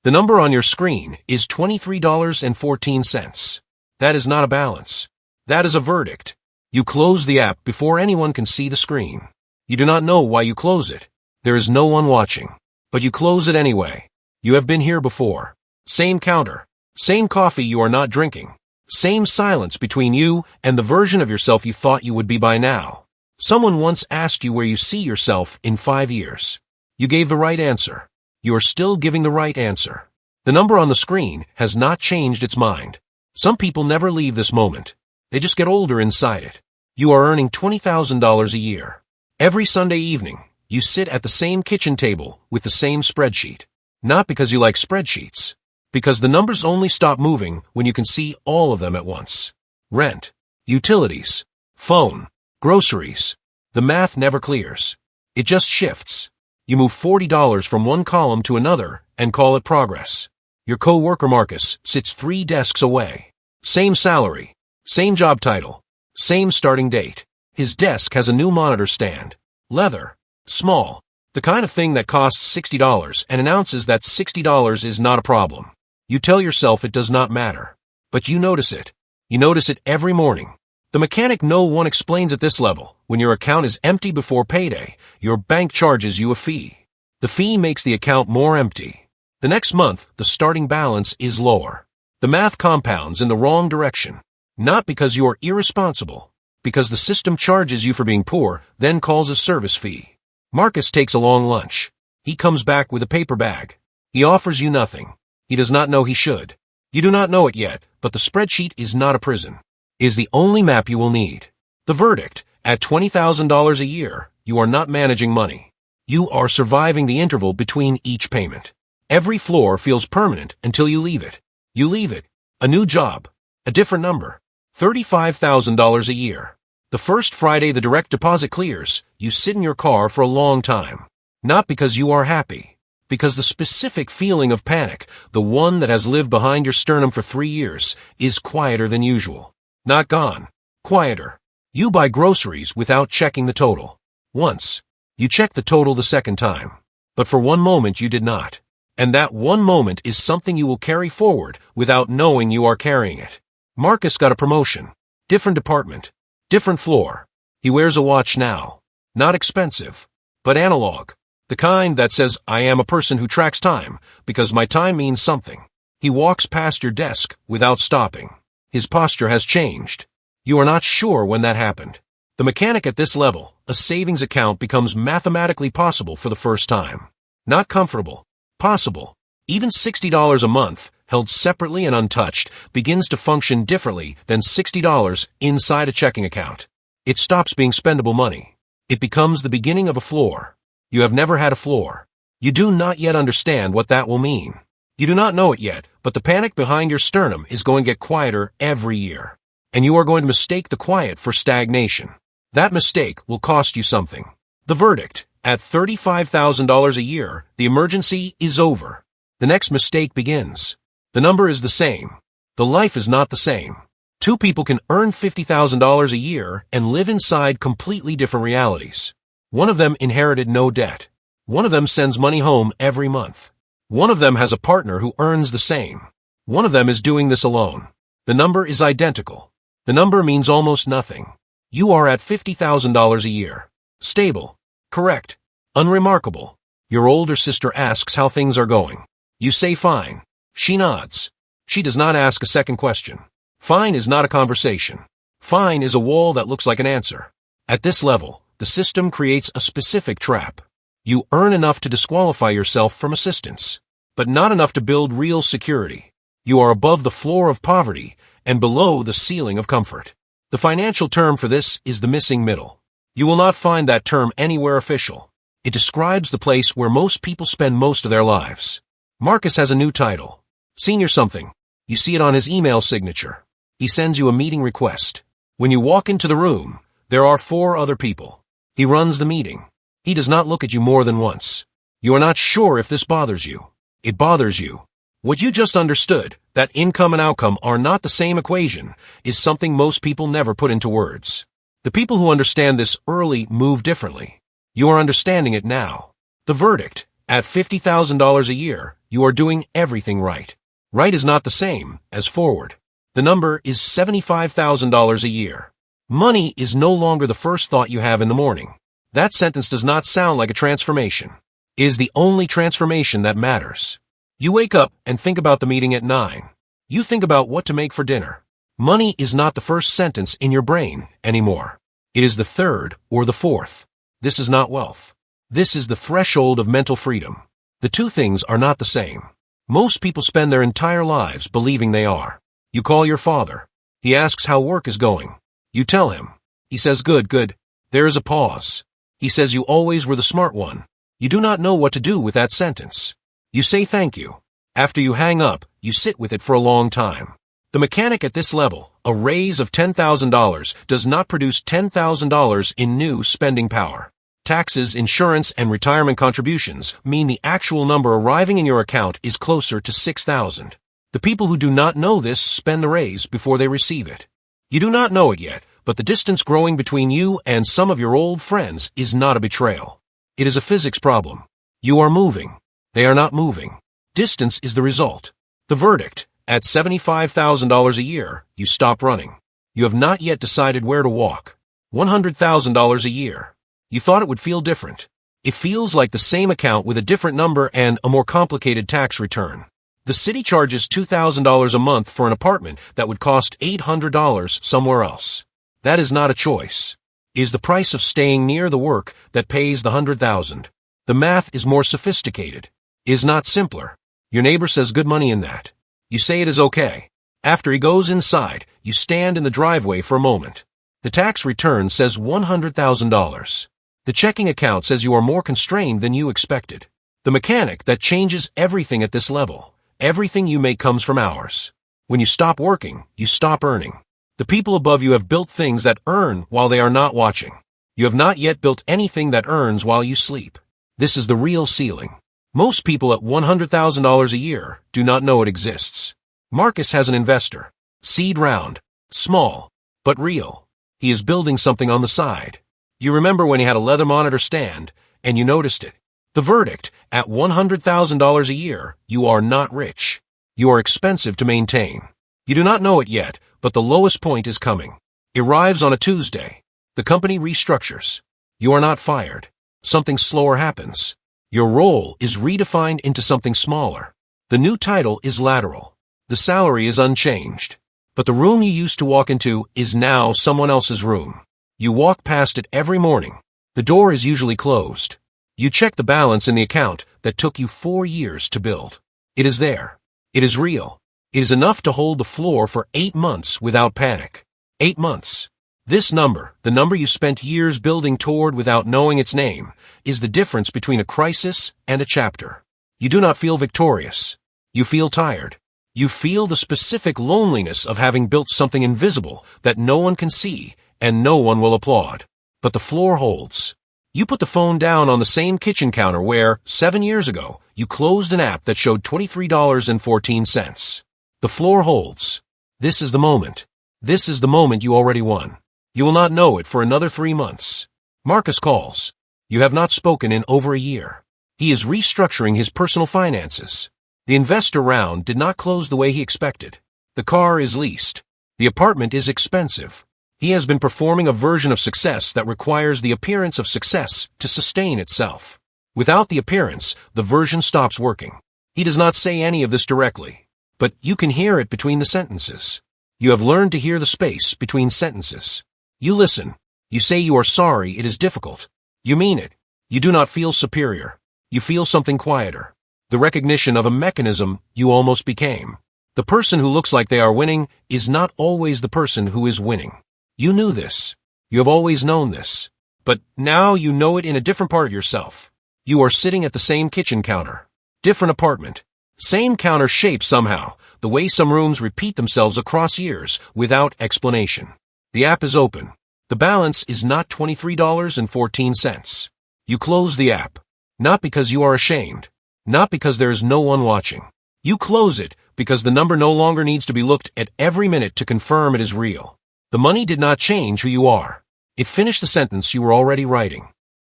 The number on your screen is $23.14. That is not a balance. That is a verdict. You close the app before anyone can see the screen. You do not know why you close it. There is no one watching. But you close it anyway. You have been here before. Same counter. Same coffee you are not drinking. Same silence between you and the version of yourself you thought you would be by now. Someone once asked you where you see yourself in 5 years. You gave the right answer. You are still giving the right answer. The number on the screen has not changed its mind. Some people never leave this moment. They just get older inside it. You are earning $20,000 a year. Every Sunday evening, you sit at the same kitchen table with the same spreadsheet. Not because you like spreadsheets. Because the numbers only stop moving when you can see all of them at once. Rent, utilities, phone, groceries. The math never clears. It just shifts. You move $40 from one column to another and call it progress. Your co-worker Marcus sits 3 desks away. Same salary, same job title, same starting date. His desk has a new monitor stand. Leather, small, the kind of thing that costs $60 and announces that $60 is not a problem. You tell yourself it does not matter. But you notice it. You notice it every morning. The mechanic no one explains at this level. When your account is empty before payday, your bank charges you a fee. The fee makes the account more empty. The next month, the starting balance is lower. The math compounds in the wrong direction. Not because you are irresponsible. Because the system charges you for being poor, then calls a service fee. Marcus takes a long lunch. He comes back with a paper bag. He offers you nothing. He does not know he should. You do not know it yet, but the spreadsheet is not a prison. It is the only map you will need. The verdict, at $20,000 a year, you are not managing money. You are surviving the interval between each payment. Every floor feels permanent until you leave it. You leave it. A new job. A different number. $35,000 a year. The first Friday the direct deposit clears, you sit in your car for a long time. Not because you are happy. Because the specific feeling of panic, the one that has lived behind your sternum for 3 years, is quieter than usual. Not gone. Quieter. You buy groceries without checking the total. Once. You check the total the second time. But for one moment you did not. And that one moment is something you will carry forward without knowing you are carrying it. Marcus got a promotion. Different department. Different floor. He wears a watch now. Not expensive. But analog. The kind that says, I am a person who tracks time, because my time means something. He walks past your desk without stopping. His posture has changed. You are not sure when that happened. The mechanic at this level, a savings account becomes mathematically possible for the first time. Not comfortable. Possible. Even $60 a month, held separately and untouched, begins to function differently than $60 inside a checking account. It stops being spendable money. It becomes the beginning of a floor. You have never had a floor. You do not yet understand what that will mean. You do not know it yet, but the panic behind your sternum is going to get quieter every year. And you are going to mistake the quiet for stagnation. That mistake will cost you something. The verdict, at $35,000 a year, the emergency is over. The next mistake begins. The number is the same. The life is not the same. 2 people can earn $50,000 a year and live inside completely different realities. One of them inherited no debt. One of them sends money home every month. One of them has a partner who earns the same. One of them is doing this alone. The number is identical. The number means almost nothing. You are at $50,000 a year. Stable. Correct. Unremarkable. Your older sister asks how things are going. You say fine. She nods. She does not ask a second question. Fine is not a conversation. Fine is a wall that looks like an answer. At this level, the system creates a specific trap. You earn enough to disqualify yourself from assistance, but not enough to build real security. You are above the floor of poverty and below the ceiling of comfort. The financial term for this is the missing middle. You will not find that term anywhere official. It describes the place where most people spend most of their lives. Marcus has a new title. Senior something. You see it on his email signature. He sends you a meeting request. When you walk into the room, there are 4 other people. He runs the meeting. He does not look at you more than once. You are not sure if this bothers you. It bothers you. What you just understood, that income and outcome are not the same equation, is something most people never put into words. The people who understand this early move differently. You are understanding it now. The verdict, at $50,000 a year, You are doing everything right. Right is not the same as forward. The number is $75,000 a year. Money is no longer the first thought you have in the morning. That sentence does not sound like a transformation. It is the only transformation that matters. You wake up and think about the meeting at 9. You think about what to make for dinner. Money is not the first sentence in your brain anymore. It is the third or the fourth. This is not wealth. This is the threshold of mental freedom. The two things are not the same. Most people spend their entire lives believing they are. You call your father. He asks how work is going. You tell him. He says, good, good. There is a pause. He says you always were the smart one. You do not know what to do with that sentence. You say thank you. After you hang up, you sit with it for a long time. The mechanic at this level, a raise of $10,000, does not produce $10,000 in new spending power. Taxes, insurance, and retirement contributions mean the actual number arriving in your account is closer to $6,000. The people who do not know this spend the raise before they receive it. You do not know it yet, but the distance growing between you and some of your old friends is not a betrayal. It is a physics problem. You are moving. They are not moving. Distance is the result. The verdict, at $75,000 a year, you stop running. You have not yet decided where to walk. $100,000 a year. You thought it would feel different. It feels like the same account with a different number and a more complicated tax return. The city charges $2,000 a month for an apartment that would cost $800 somewhere else. That is not a choice. It is the price of staying near the work that pays the $100,000. The math is more sophisticated. It is not simpler. Your neighbor says good money in that. You say it is okay. After he goes inside, you stand in the driveway for a moment. The tax return says $100,000. The checking account says you are more constrained than you expected. The mechanic that changes everything at this level. Everything you make comes from hours. When you stop working, you stop earning. The people above you have built things that earn while they are not watching. You have not yet built anything that earns while you sleep. This is the real ceiling. Most people at $100,000 a year do not know it exists. Marcus has an investor. Seed round. Small, but real. He is building something on the side. You remember when he had a leather monitor stand, and you noticed it. The verdict, at $100,000 a year, you are not rich. You are expensive to maintain. You do not know it yet, but the lowest point is coming. It arrives on a Tuesday. The company restructures. You are not fired. Something slower happens. Your role is redefined into something smaller. The new title is lateral. The salary is unchanged. But the room you used to walk into is now someone else's room. You walk past it every morning. The door is usually closed. You check the balance in the account that took you 4 years to build. It is there. It is real. It is enough to hold the floor for 8 months without panic. 8 months. This number, the number you spent years building toward without knowing its name, is the difference between a crisis and a chapter. You do not feel victorious. You feel tired. You feel the specific loneliness of having built something invisible that no one can see and no one will applaud. But the floor holds. You put the phone down on the same kitchen counter where, 7 years ago, you closed an app that showed $23.14. The floor holds. This is the moment. This is the moment you already won. You will not know it for another 3 months. Marcus calls. You have not spoken in over a year. He is restructuring his personal finances. The investor round did not close the way he expected. The car is leased. The apartment is expensive. He has been performing a version of success that requires the appearance of success to sustain itself. Without the appearance, the version stops working. He does not say any of this directly, but you can hear it between the sentences. You have learned to hear the space between sentences. You listen. You say you are sorry it is difficult. You mean it. You do not feel superior. You feel something quieter. The recognition of a mechanism you almost became. The person who looks like they are winning is not always the person who is winning. You knew this. You have always known this. But now you know it in a different part of yourself. You are sitting at the same kitchen counter. Different apartment. Same counter shape somehow, the way some rooms repeat themselves across years without explanation. The app is open. The balance is not $23.14. You close the app. Not because you are ashamed. Not because there is no one watching. You close it because the number no longer needs to be looked at every minute to confirm it is real. The money did not change who you are. It finished the sentence you were already writing.